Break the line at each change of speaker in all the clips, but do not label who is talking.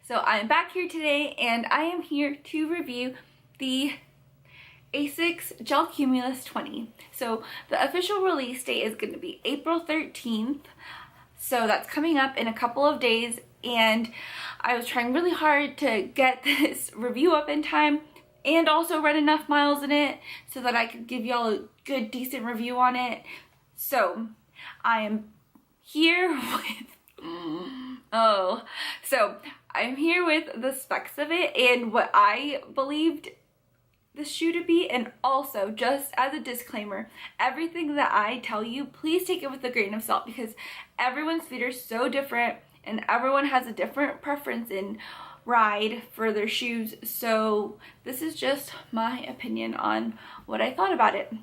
So I'm back here today and I am here to review the Asics Gel Cumulus 20. So the official release date is going to be April 13th. So that's coming up in a couple of days, and I was trying really hard to get this review up in time and also run enough miles in it so that I could give y'all a good decent review on it. So I am here with I'm here with the specs of it and what I believed the shoe to be, and also, just as a disclaimer, everything that I tell you, please take it with a grain of salt, because everyone's feet are so different and everyone has a different preference in ride for their shoes. So this is just my opinion on what I thought about it.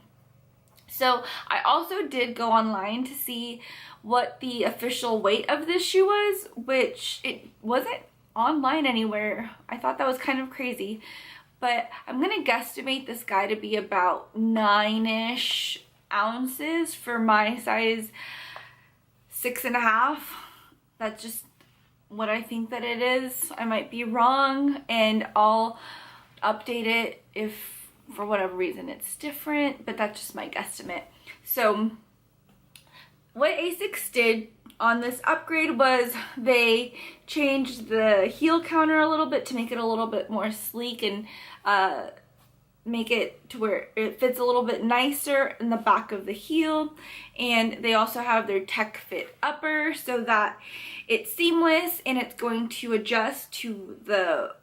So I also did go online to see what the official weight of this shoe was, which it wasn't online anywhere. I thought that was kind of crazy, but I'm gonna guesstimate this guy to be about 9-ish ounces for my size 6.5. That's just what I think that it is. I might be wrong, and I'll update it if for whatever reason it's different, but that's just my guesstimate. So what Asics did on this upgrade was they changed the heel counter a little bit to make it a little bit more sleek and make it to where it fits a little bit nicer in the back of the heel. And they also have their Tech Fit upper so that it's seamless and it's going to adjust to the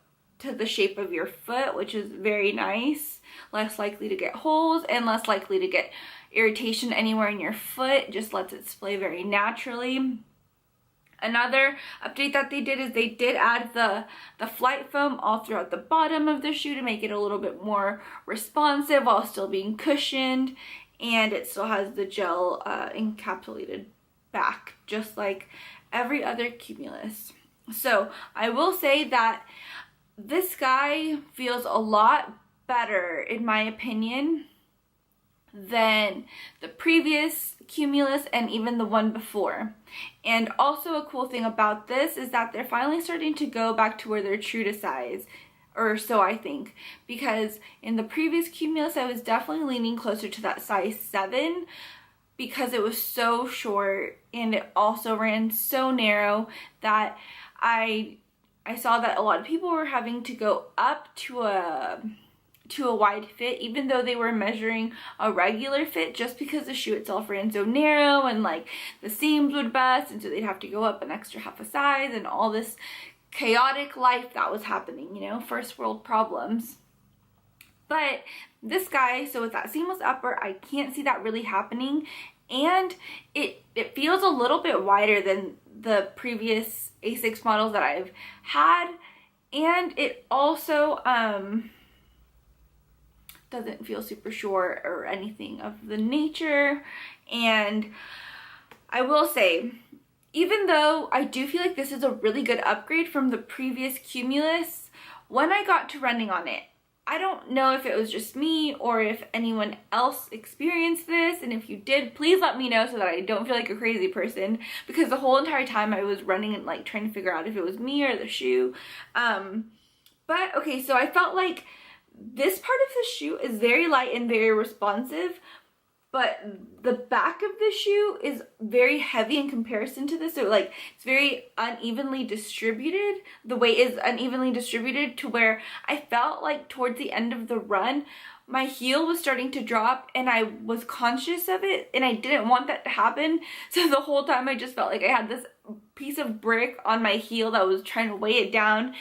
shape of your foot, which is very nice. Less likely to get holes and less likely to get irritation anywhere in your foot. Just lets it splay very naturally. Another update that they did is they did add the flight foam all throughout the bottom of the shoe to make it a little bit more responsive while still being cushioned, and it still has the gel encapsulated back, just like every other Cumulus. So I will say that this guy feels a lot better, in my opinion, than the previous Cumulus and even the one before. And also a cool thing about this is that they're finally starting to go back to where they're true to size, or so I think, because in the previous Cumulus I was definitely leaning closer to that size 7 because it was so short and it also ran so narrow that I saw that a lot of people were having to go up to a wide fit, even though they were measuring a regular fit, just because the shoe itself ran so narrow and like the seams would bust, and so they'd have to go up an extra half a size, and all this chaotic life that was happening, you know, first world problems. But this guy, so with that seamless upper, I can't see that really happening, and it feels a little bit wider than the previous Asics models that I've had, and it also doesn't feel super short or anything of the nature. And I will say, even though I do feel like this is a really good upgrade from the previous Cumulus, when I got to running on it, I don't know if it was just me or if anyone else experienced this, and if you did, please let me know so that I don't feel like a crazy person, because the whole entire time I was running and like trying to figure out if it was me or the shoe. But okay, so I felt like this part of the shoe is very light and very responsive, but the back of the shoe is very heavy in comparison to this. So like it's very unevenly distributed. The weight is unevenly distributed to where I felt like towards the end of the run, my heel was starting to drop, and I was conscious of it, and I didn't want that to happen. So the whole time I just felt like I had this piece of brick on my heel that was trying to weigh it down,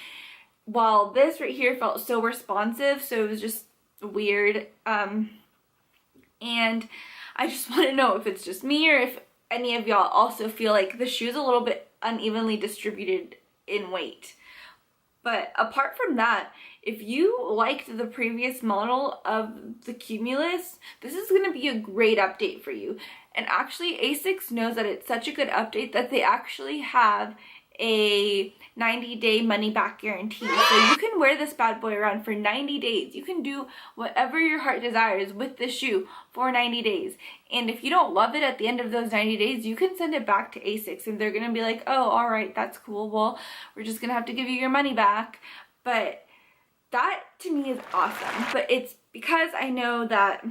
while this right here felt so responsive. So it was just weird. And I just want to know if it's just me or if any of y'all also feel like the shoe's a little bit unevenly distributed in weight. But apart from that, if you liked the previous model of the Cumulus, this is going to be a great update for you. And actually, Asics knows that it's such a good update that they actually have a 90-day money back guarantee. So you can wear this bad boy around for 90 days. You can do whatever your heart desires with this shoe for 90 days. And if you don't love it at the end of those 90 days, you can send it back to Asics and they're gonna be like, oh, all right, that's cool. Well, we're just gonna have to give you your money back. But that to me is awesome. But it's because I know that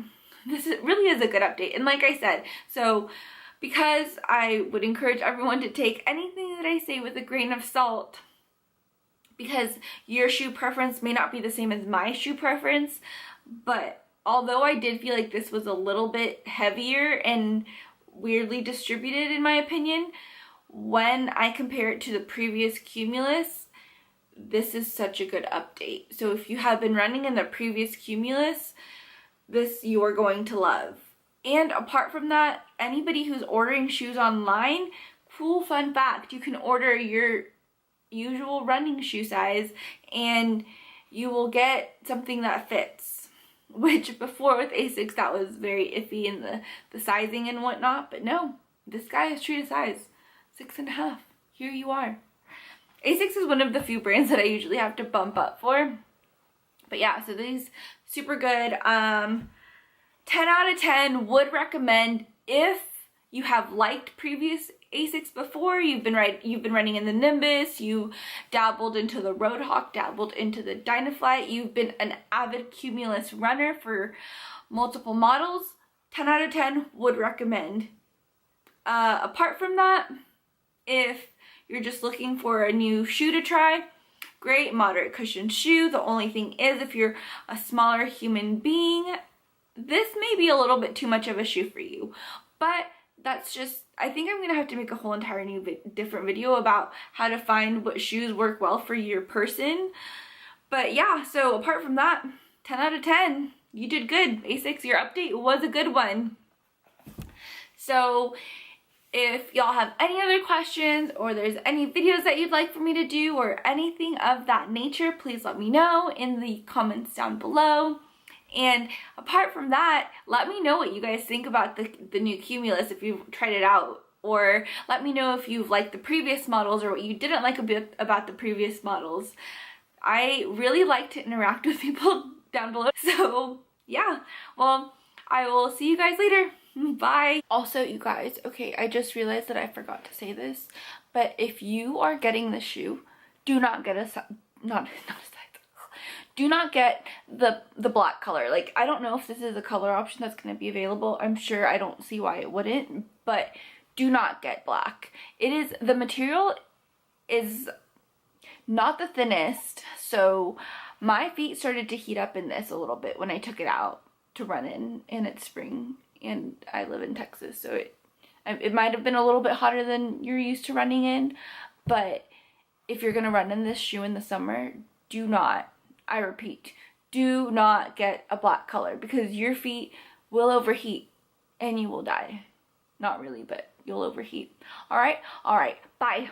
really is a good update. And like I said, so because I would encourage everyone to take anything that I say with a grain of salt, because your shoe preference may not be the same as my shoe preference, but although I did feel like this was a little bit heavier and weirdly distributed in my opinion, when I compare it to the previous Cumulus, this is such a good update. So if you have been running in the previous Cumulus, this you are going to love. And apart from that, anybody who's ordering shoes online, cool fun fact, you can order your usual running shoe size and you will get something that fits. Which before with Asics, that was very iffy in the sizing and whatnot, but no, this guy is true to size. 6.5, here you are. Asics is one of the few brands that I usually have to bump up for. But yeah, so these super good. 10 out of 10, would recommend if you have liked previous Asics before. You've been running in the Nimbus, you dabbled into the Roadhawk, dabbled into the Dynaflight, you've been an avid Cumulus runner for multiple models. 10 out of 10 would recommend. Apart from that, if you're just looking for a new shoe to try, great moderate cushion shoe. The only thing is, if you're a smaller human being, this may be a little bit too much of a shoe for you. But that's just, I think I'm gonna have to make a whole entire different video about how to find what shoes work well for your person. But yeah, so apart from that, 10 out of 10, you did good. Asics, your update was a good one. So if y'all have any other questions or there's any videos that you'd like for me to do or anything of that nature, please let me know in the comments down below. And apart from that, let me know what you guys think about the new Cumulus if you've tried it out. Or let me know if you've liked the previous models or what you didn't like about the previous models. I really like to interact with people down below. So yeah, well, I will see you guys later. Bye. Also, you guys, okay, I just realized that I forgot to say this, but if you are getting the shoe, do not get do not get the black color. Like, I don't know if this is a color option that's going to be available. I'm sure, I don't see why it wouldn't, but do not get black. The material is not the thinnest, so my feet started to heat up in this a little bit when I took it out to run in, and it's spring, and I live in Texas, so it might have been a little bit hotter than you're used to running in, but if you're going to run in this shoe in the summer, do not, I repeat, do not get a black color because your feet will overheat and you will die. Not really, but you'll overheat. All right, bye.